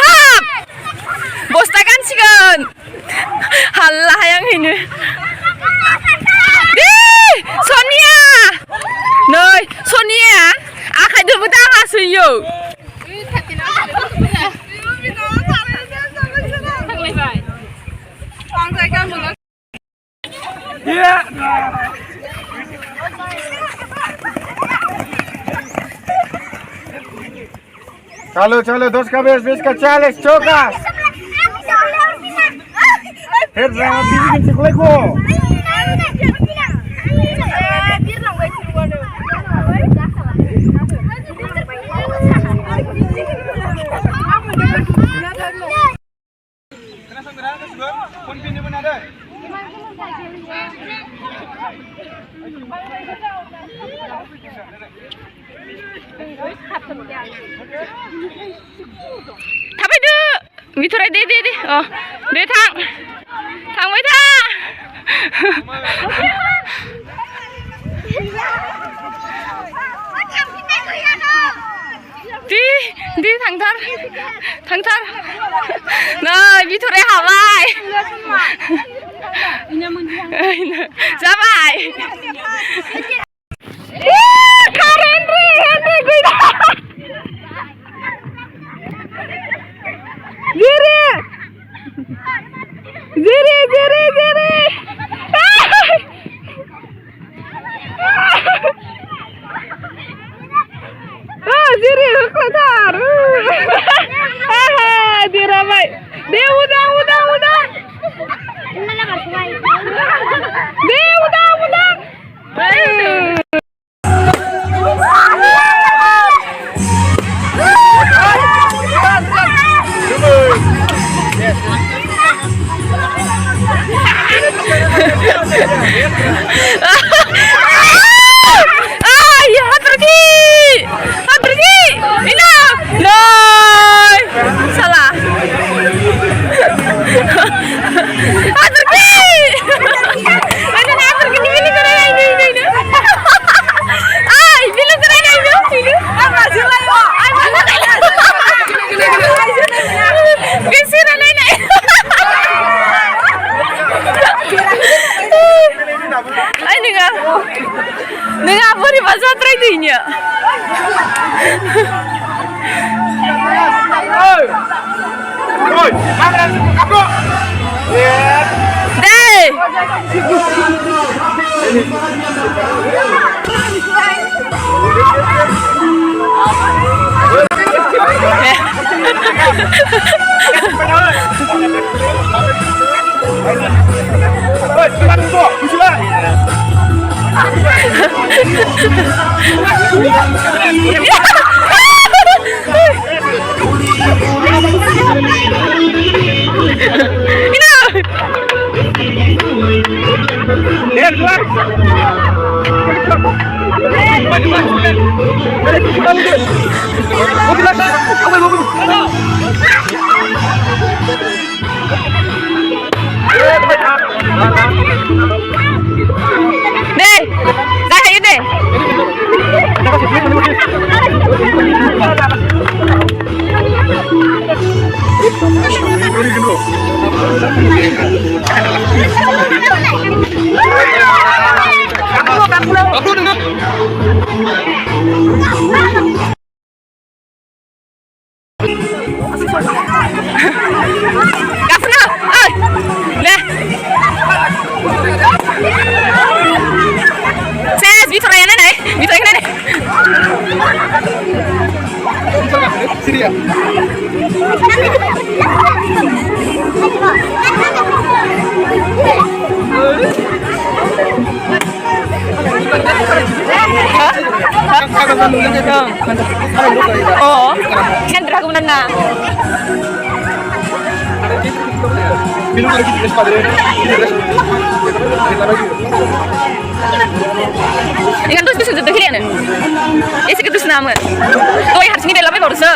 hap. Bosta gansigan. Halah yang ini. Sonia. Noi, Sonia. Akai dulu dah ngasuyo. चलो 10 का 20 का 40 चौकास फिर बीच में को Tapi deh, Victoria deh. Oh, deh thang với tha. Đi thằng thar. Rồi, Victoria hả vai? Ra vai. Henry gue dah. Ziri. Ziri keluar. Dia ramai. Dia udah. Dia udah. pergi. No. Salah. Pergi. Ini. Bilang terang ini. Kesiran ini. Nggak apa di pasar tradingnya. Deh. Oh, kan dragunan na. Ikan terus bisa jatuh kiri nih. Isi ketus nama. Oh, yang harus ini dalamnya baru se.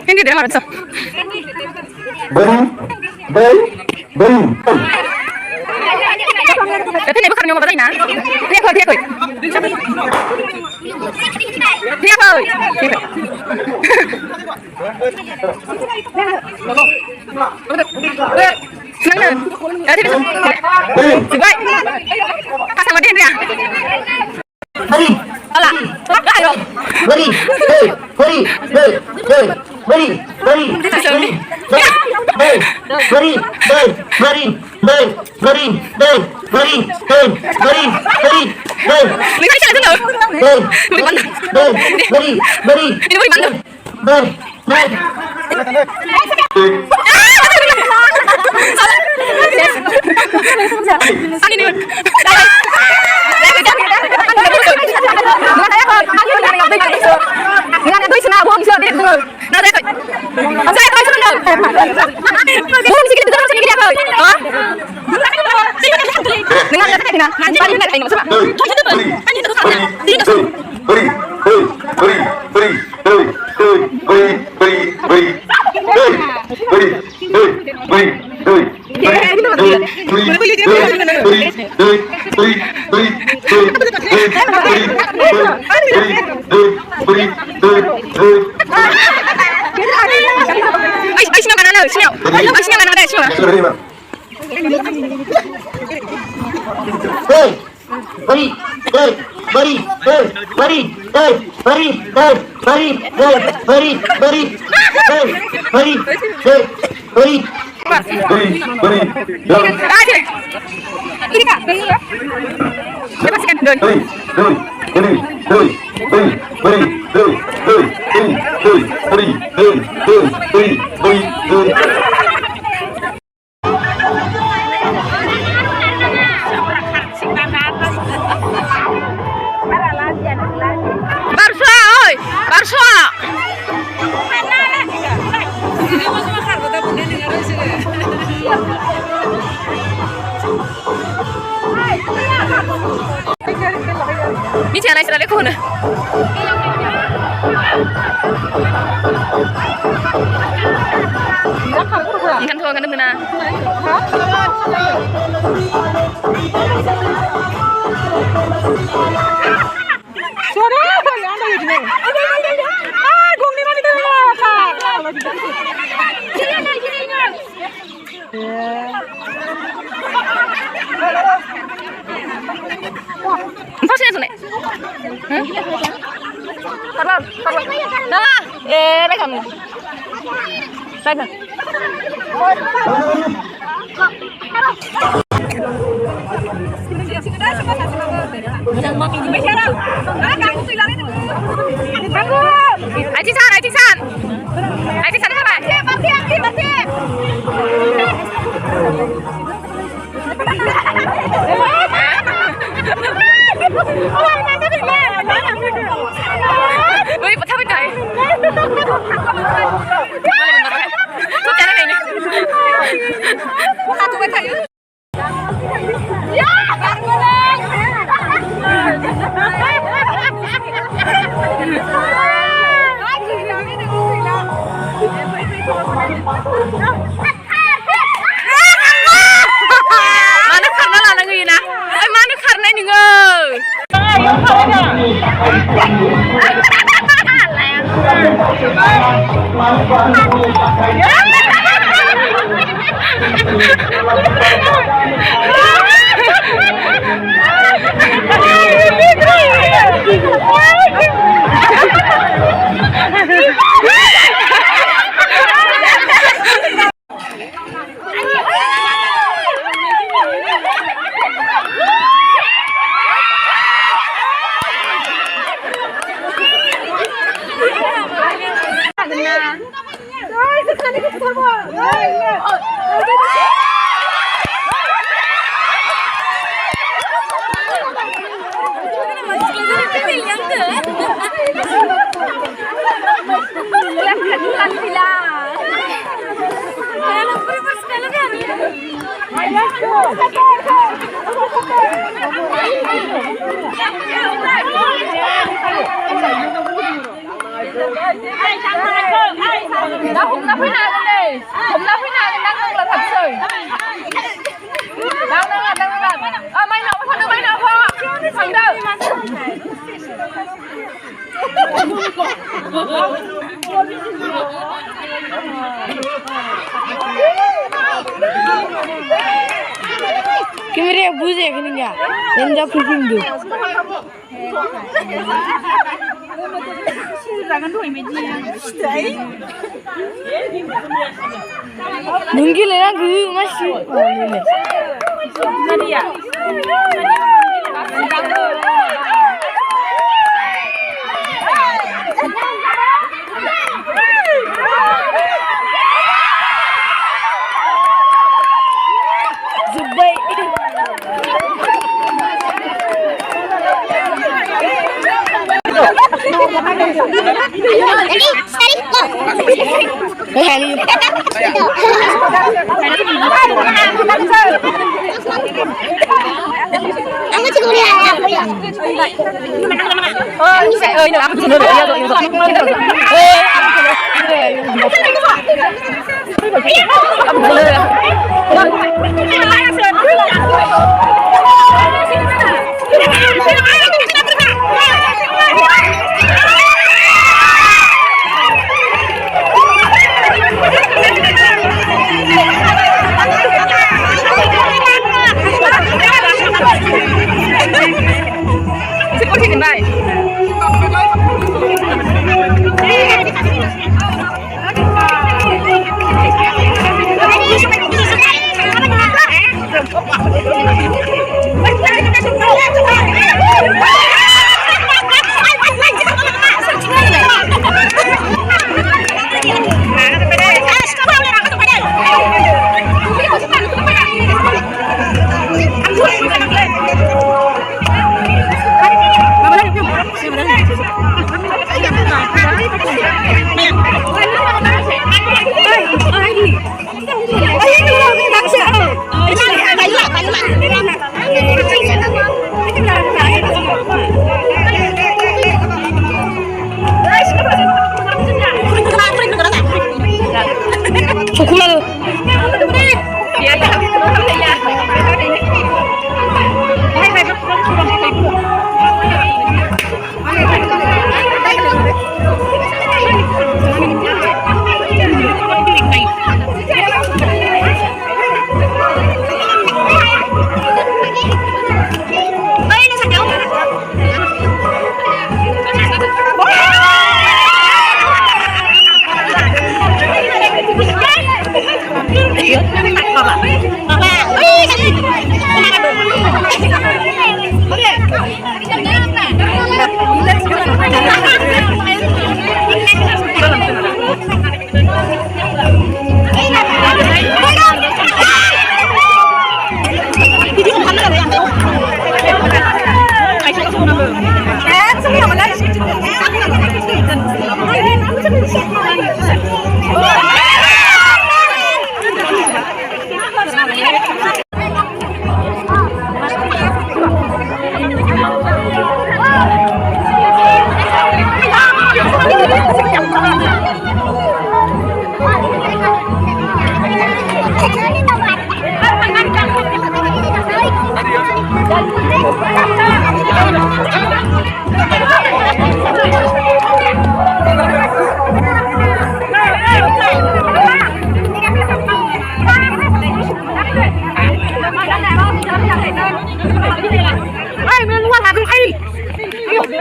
Hindi dia harus. Tapi ni bukan yang mau bertanya. Dia kau. Senang. Ada di sana. Baik. Pasang modern dia. Beri. Alah. Ayo. Beri. Beri. Beri. Lihat siapa tu? Beri mana? Ini beri mana? Ani ni. Dengan itu sana buang bisa dia tu. Nah saya tu. Saya tu sana. Buang sikit tu sini dia kau. Ha? Dengan kata kena. Nanti paling nak ini maksud apa? Ani tu sana. Tidak tu. Ay, sino ganando? Sino? Ay, sino ganando? Sino? Ini kak, ini ya. Lepaskan don. Barsa, oi, Barsa. Ni jangan naik serale kau na. Ikan tua kan benar. Suara apa yang anda ini? Gong ni mana tu? Apa sih ni? Taruh. Nah, lekam. Lekam. Ajisan apa? Berhenti. Woi, patah betul. Boleh benar. Kau cara ini. Satu betul. Ya, mana karena lah nanti na? Mana karena ni ngau? Đó cũng đã phải nào lên đi, cũng đã phải nào lên đang là thật sự. Đang là. Mấy nào không được mấy nào không ạ? Không đâu. Kimere buze kininya. Enja fufundu. Mungkin lah gue masih. Nadia. Zubai. Ang gusto ko niya.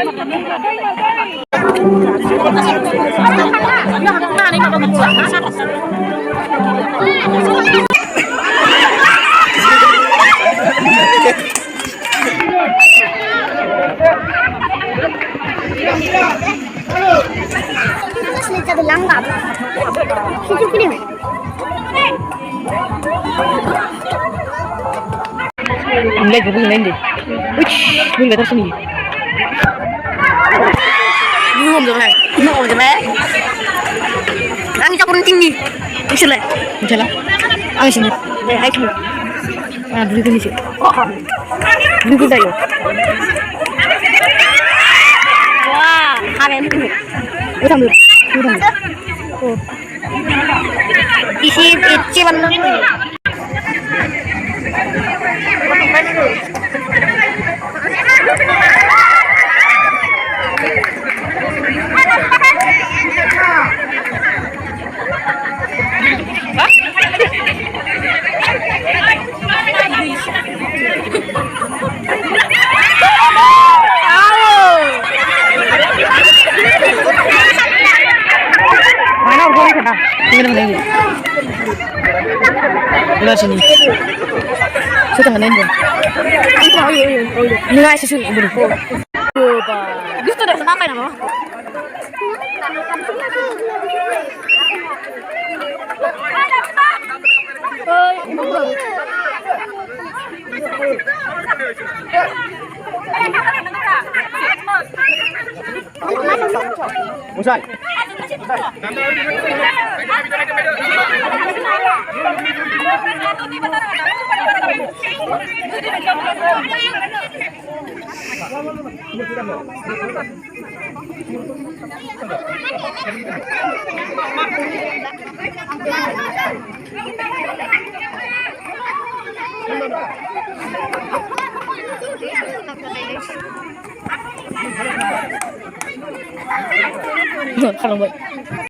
진짜 랑가. 진짜 그래. Mulai gue pengen deh. Wih, gue nggak terseni. Belum sampai. Belum sampai. Angin campur tinggi. Misalnya. Angin sini. Hai kamu. Ah, beli ini sih. Beli kita yuk. Wah, keren ini. Udah ambil. Oh. Isi mana? Mana boleh kena? Tinggal mana ini? Benar sini. Sudah mana ini? Ini nggak sesuatu bro. Coba. Itu udah kenapa nama? Usai. Kalau buat